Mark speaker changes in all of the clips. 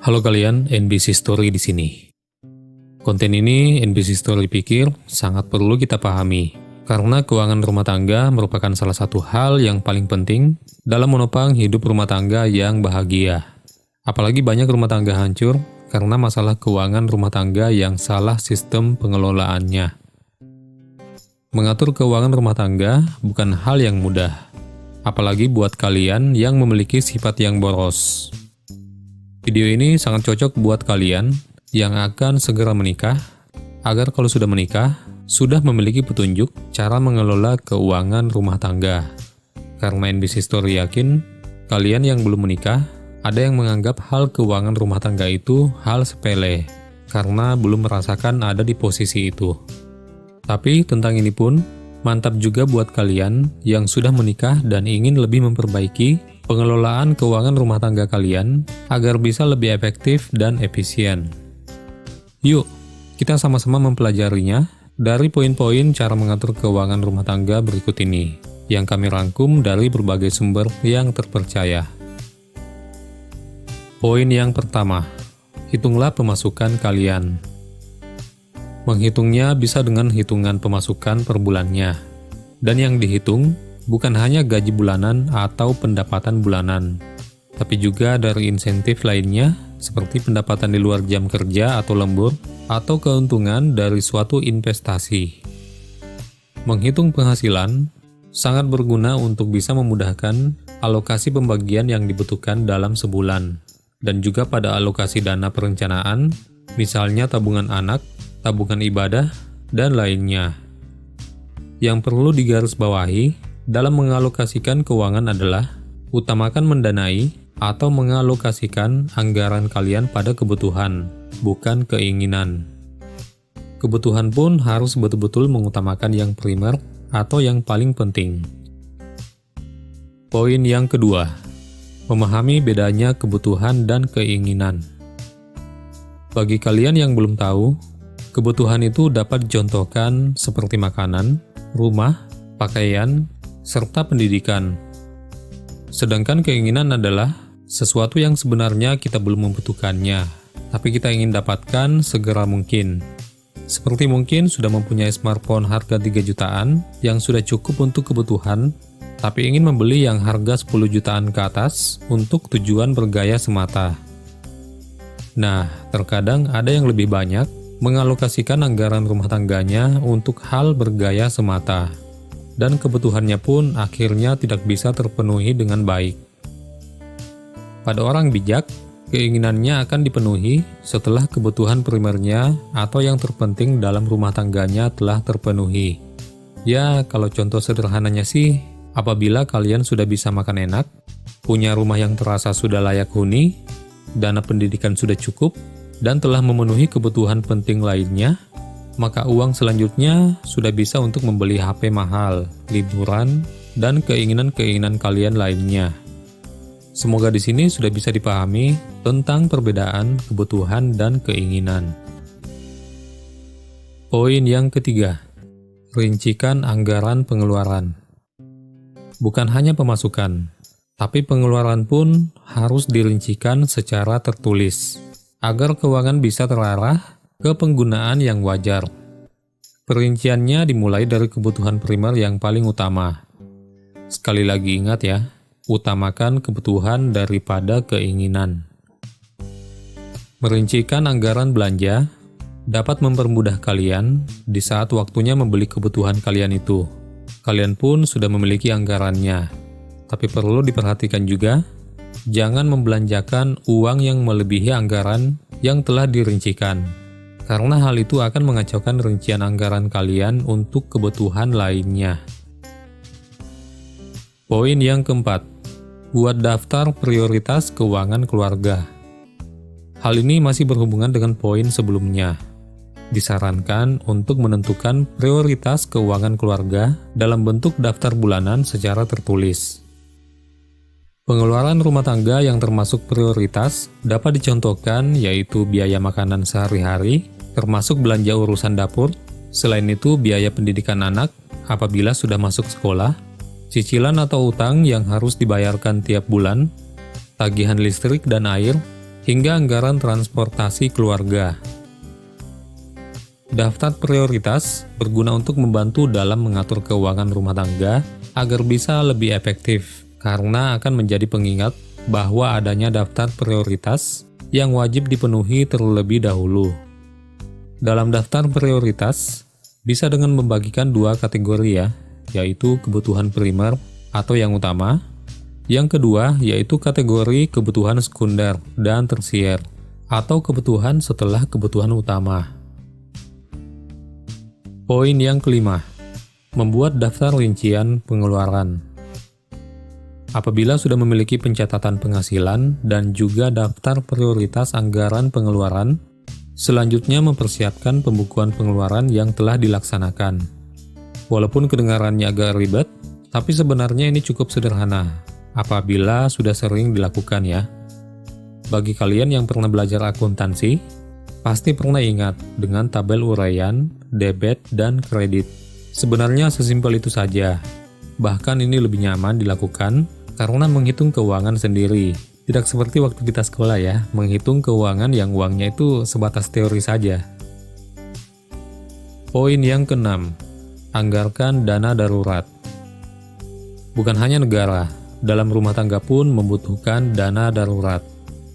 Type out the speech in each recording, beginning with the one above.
Speaker 1: Halo kalian, NBC Story di sini. Konten ini NBC Story pikir sangat perlu kita pahami, karena keuangan rumah tangga merupakan salah satu hal yang paling penting dalam menopang hidup rumah tangga yang bahagia. Apalagi banyak rumah tangga hancur karena masalah keuangan rumah tangga yang salah sistem pengelolaannya. Mengatur keuangan rumah tangga bukan hal yang mudah, apalagi buat kalian yang memiliki sifat yang boros. Video ini sangat cocok buat kalian yang akan segera menikah, agar kalau sudah menikah, sudah memiliki petunjuk cara mengelola keuangan rumah tangga. Karena NBC Story yakin, kalian yang belum menikah, ada yang menganggap hal keuangan rumah tangga itu hal sepele, karena belum merasakan ada di posisi itu. Tapi tentang ini pun, mantap juga buat kalian yang sudah menikah dan ingin lebih memperbaiki pengelolaan keuangan rumah tangga kalian agar bisa lebih efektif dan efisien. Yuk, kita sama-sama mempelajarinya dari poin-poin cara mengatur keuangan rumah tangga berikut ini, yang kami rangkum dari berbagai sumber yang terpercaya. Poin yang pertama, hitunglah pemasukan kalian. Menghitungnya bisa dengan hitungan pemasukan per bulannya, dan yang dihitung bukan hanya gaji bulanan atau pendapatan bulanan, tapi juga dari insentif lainnya seperti pendapatan di luar jam kerja atau lembur, atau keuntungan dari suatu investasi. Menghitung penghasilan sangat berguna untuk bisa memudahkan alokasi pembagian yang dibutuhkan dalam sebulan, dan juga pada alokasi dana perencanaan, misalnya tabungan anak, tabungan ibadah, dan lainnya. Yang perlu digarisbawahi dalam mengalokasikan keuangan adalah utamakan mendanai atau mengalokasikan anggaran kalian pada kebutuhan, bukan keinginan. Kebutuhan pun harus betul-betul mengutamakan yang primer atau yang paling penting. Poin yang kedua, memahami bedanya kebutuhan dan keinginan. Bagi kalian yang belum tahu, kebutuhan itu dapat dicontohkan seperti makanan, rumah, pakaian, serta pendidikan. Sedangkan keinginan adalah sesuatu yang sebenarnya kita belum membutuhkannya, tapi kita ingin dapatkan segera mungkin. Seperti mungkin sudah mempunyai smartphone harga 3 jutaan yang sudah cukup untuk kebutuhan, tapi ingin membeli yang harga 10 jutaan ke atas untuk tujuan bergaya semata. Nah, terkadang ada yang lebih banyak mengalokasikan anggaran rumah tangganya untuk hal bergaya semata, dan kebutuhannya pun akhirnya tidak bisa terpenuhi dengan baik. Pada orang bijak, keinginannya akan dipenuhi setelah kebutuhan primernya atau yang terpenting dalam rumah tangganya telah terpenuhi. Ya, kalau contoh sederhananya sih, apabila kalian sudah bisa makan enak, punya rumah yang terasa sudah layak huni, dana pendidikan sudah cukup, dan telah memenuhi kebutuhan penting lainnya, maka uang selanjutnya sudah bisa untuk membeli HP mahal, liburan, dan keinginan-keinginan kalian lainnya. Semoga di sini sudah bisa dipahami tentang perbedaan kebutuhan dan keinginan. Poin yang ketiga, rincikan anggaran pengeluaran. Bukan hanya pemasukan, tapi pengeluaran pun harus dirincikan secara tertulis, agar keuangan bisa terarah ke penggunaan yang wajar. Perinciannya dimulai dari kebutuhan primer yang paling utama. Sekali lagi ingat ya, utamakan kebutuhan daripada keinginan. Merincikan anggaran belanja dapat mempermudah kalian di saat waktunya membeli kebutuhan kalian itu. Kalian pun sudah memiliki anggarannya, tapi perlu diperhatikan juga, jangan membelanjakan uang yang melebihi anggaran yang telah dirincikan, karena hal itu akan mengacaukan rincian anggaran kalian untuk kebutuhan lainnya. Poin yang keempat, buat daftar prioritas keuangan keluarga. Hal ini masih berhubungan dengan poin sebelumnya. Disarankan untuk menentukan prioritas keuangan keluarga dalam bentuk daftar bulanan secara tertulis. Pengeluaran rumah tangga yang termasuk prioritas dapat dicontohkan yaitu biaya makanan sehari-hari, termasuk belanja urusan dapur, selain itu biaya pendidikan anak apabila sudah masuk sekolah, cicilan atau utang yang harus dibayarkan tiap bulan, tagihan listrik dan air, hingga anggaran transportasi keluarga. Daftar prioritas berguna untuk membantu dalam mengatur keuangan rumah tangga agar bisa lebih efektif, karena akan menjadi pengingat bahwa adanya daftar prioritas yang wajib dipenuhi terlebih dahulu. Dalam daftar prioritas, bisa dengan membagikan dua kategori ya, yaitu kebutuhan primer atau yang utama. Yang kedua yaitu kategori kebutuhan sekunder dan tersier atau kebutuhan setelah kebutuhan utama. Poin yang kelima, membuat daftar rincian pengeluaran. Apabila sudah memiliki pencatatan penghasilan dan juga daftar prioritas anggaran pengeluaran, selanjutnya mempersiapkan pembukuan pengeluaran yang telah dilaksanakan. Walaupun kedengarannya agak ribet, tapi sebenarnya ini cukup sederhana apabila sudah sering dilakukan ya. Bagi kalian yang pernah belajar akuntansi, pasti pernah ingat dengan tabel uraian, debit, dan kredit. Sebenarnya sesimpel itu saja. Bahkan ini lebih nyaman dilakukan karena menghitung keuangan sendiri. Tidak seperti waktu kita sekolah ya, menghitung keuangan yang uangnya itu sebatas teori saja. Poin yang keenam, anggarkan dana darurat. Bukan hanya negara, dalam rumah tangga pun membutuhkan dana darurat.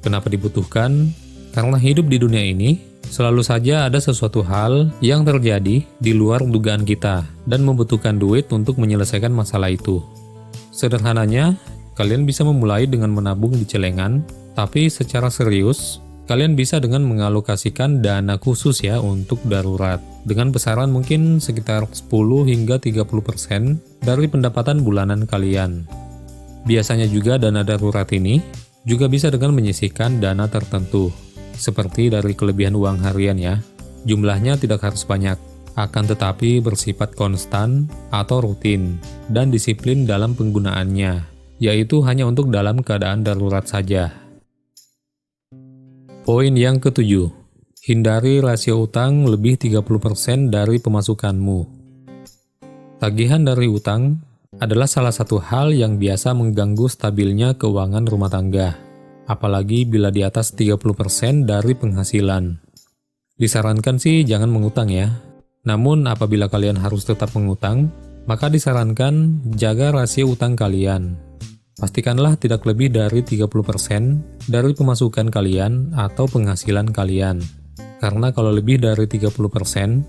Speaker 1: Kenapa dibutuhkan? Karena hidup di dunia ini, selalu saja ada sesuatu hal yang terjadi di luar dugaan kita dan membutuhkan duit untuk menyelesaikan masalah itu. Sederhananya, kalian bisa memulai dengan menabung di celengan, tapi secara serius, kalian bisa dengan mengalokasikan dana khusus ya untuk darurat, dengan besaran mungkin sekitar 10 hingga 30% dari pendapatan bulanan kalian. Biasanya juga dana darurat ini juga bisa dengan menyisihkan dana tertentu, seperti dari kelebihan uang harian ya. Jumlahnya tidak harus banyak, akan tetapi bersifat konstan atau rutin, dan disiplin dalam penggunaannya, yaitu hanya untuk dalam keadaan darurat saja. Poin yang ketujuh, hindari rasio utang lebih 30% dari pemasukanmu. Tagihan dari utang adalah salah satu hal yang biasa mengganggu stabilnya keuangan rumah tangga, apalagi bila di atas 30% dari penghasilan. Disarankan sih jangan mengutang ya, namun apabila kalian harus tetap mengutang, maka disarankan jaga rasio utang kalian. Pastikanlah tidak lebih dari 30% dari pemasukan kalian atau penghasilan kalian. Karena kalau lebih dari 30%,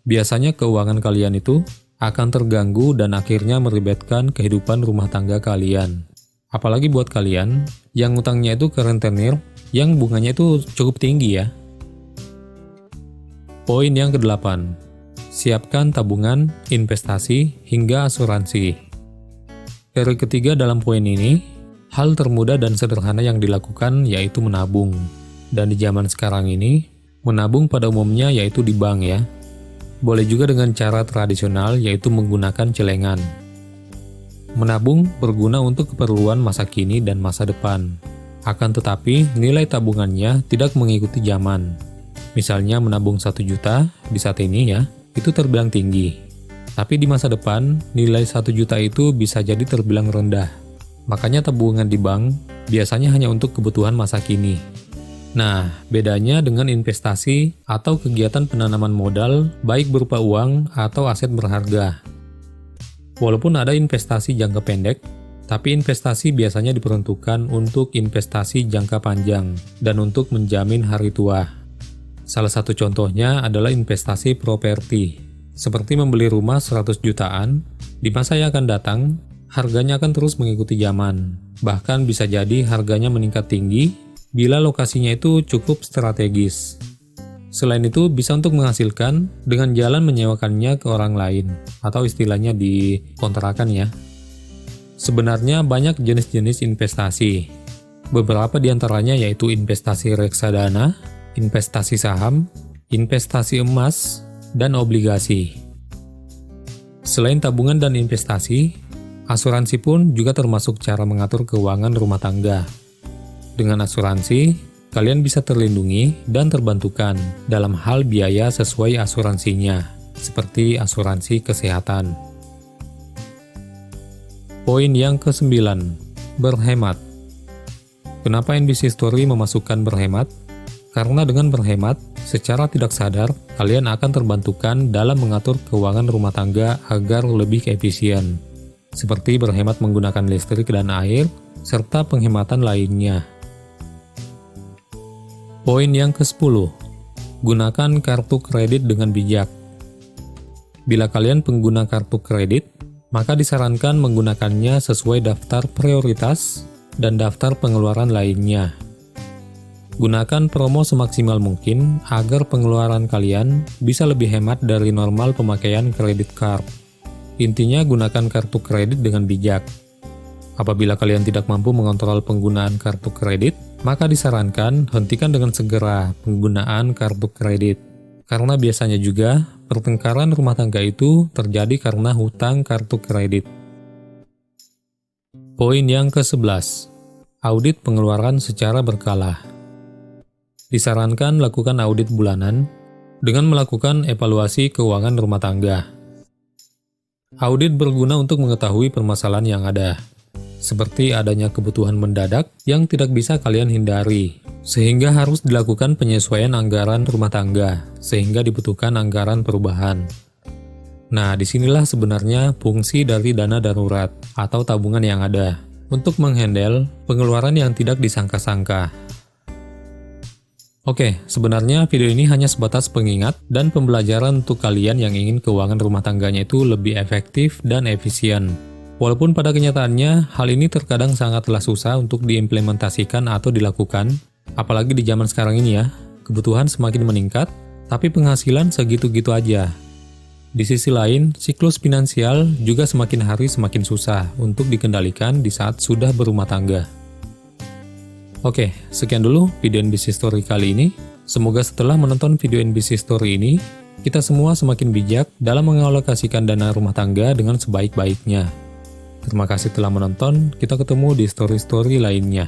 Speaker 1: biasanya keuangan kalian itu akan terganggu dan akhirnya meribetkan kehidupan rumah tangga kalian. Apalagi buat kalian yang utangnya itu ke rentenir yang bunganya itu cukup tinggi ya. Poin yang ke-8, siapkan tabungan, investasi, hingga asuransi. Dari ketiga dalam poin ini, hal termudah dan sederhana yang dilakukan yaitu menabung. Dan di zaman sekarang ini, menabung pada umumnya yaitu di bank ya. Boleh juga dengan cara tradisional yaitu menggunakan celengan. Menabung berguna untuk keperluan masa kini dan masa depan. Akan tetapi, nilai tabungannya tidak mengikuti zaman. Misalnya menabung 1 juta di saat ini ya, itu terbilang tinggi. Tapi di masa depan, nilai 1 juta itu bisa jadi terbilang rendah. Makanya tabungan di bank biasanya hanya untuk kebutuhan masa kini. Nah, bedanya dengan investasi atau kegiatan penanaman modal baik berupa uang atau aset berharga. Walaupun ada investasi jangka pendek, tapi investasi biasanya diperuntukkan untuk investasi jangka panjang dan untuk menjamin hari tua. Salah satu contohnya adalah investasi properti, seperti membeli rumah 100 jutaan, di masa yang akan datang, harganya akan terus mengikuti zaman. Bahkan bisa jadi harganya meningkat tinggi bila lokasinya itu cukup strategis. Selain itu, bisa untuk menghasilkan dengan jalan menyewakannya ke orang lain, atau istilahnya dikontrakan ya. Sebenarnya banyak jenis-jenis investasi. Beberapa di antaranya yaitu investasi reksadana, investasi saham, investasi emas, dan obligasi. Selain tabungan dan investasi, asuransi pun juga termasuk cara mengatur keuangan rumah tangga. Dengan asuransi, kalian bisa terlindungi dan terbantukan dalam hal biaya sesuai asuransinya, seperti asuransi kesehatan. Poin yang ke-9, berhemat. Kenapa NBC Story memasukkan berhemat? Karena dengan berhemat, secara tidak sadar, kalian akan terbantukan dalam mengatur keuangan rumah tangga agar lebih efisien, seperti berhemat menggunakan listrik dan air, serta penghematan lainnya. Poin yang ke-10, gunakan kartu kredit dengan bijak. Bila kalian pengguna kartu kredit, maka disarankan menggunakannya sesuai daftar prioritas dan daftar pengeluaran lainnya. Gunakan promo semaksimal mungkin agar pengeluaran kalian bisa lebih hemat dari normal pemakaian kredit card. Intinya gunakan kartu kredit dengan bijak. Apabila kalian tidak mampu mengontrol penggunaan kartu kredit, maka disarankan hentikan dengan segera penggunaan kartu kredit. Karena biasanya juga pertengkaran rumah tangga itu terjadi karena hutang kartu kredit. Poin yang ke-11, audit pengeluaran secara berkala. Disarankan lakukan audit bulanan dengan melakukan evaluasi keuangan rumah tangga. Audit berguna untuk mengetahui permasalahan yang ada, seperti adanya kebutuhan mendadak yang tidak bisa kalian hindari, sehingga harus dilakukan penyesuaian anggaran rumah tangga, sehingga dibutuhkan anggaran perubahan. Nah, disinilah sebenarnya fungsi dari dana darurat atau tabungan yang ada, untuk menghandle pengeluaran yang tidak disangka-sangka. Oke, sebenarnya video ini hanya sebatas pengingat dan pembelajaran untuk kalian yang ingin keuangan rumah tangganya itu lebih efektif dan efisien. Walaupun pada kenyataannya, hal ini terkadang sangatlah susah untuk diimplementasikan atau dilakukan, apalagi di zaman sekarang ini ya, kebutuhan semakin meningkat, tapi penghasilan segitu-gitu aja. Di sisi lain, siklus finansial juga semakin hari semakin susah untuk dikendalikan di saat sudah berumah tangga. Oke, sekian dulu video NBC Story kali ini. Semoga setelah menonton video NBC Story ini, kita semua semakin bijak dalam mengalokasikan dana rumah tangga dengan sebaik-baiknya. Terima kasih telah menonton, kita ketemu di story-story lainnya.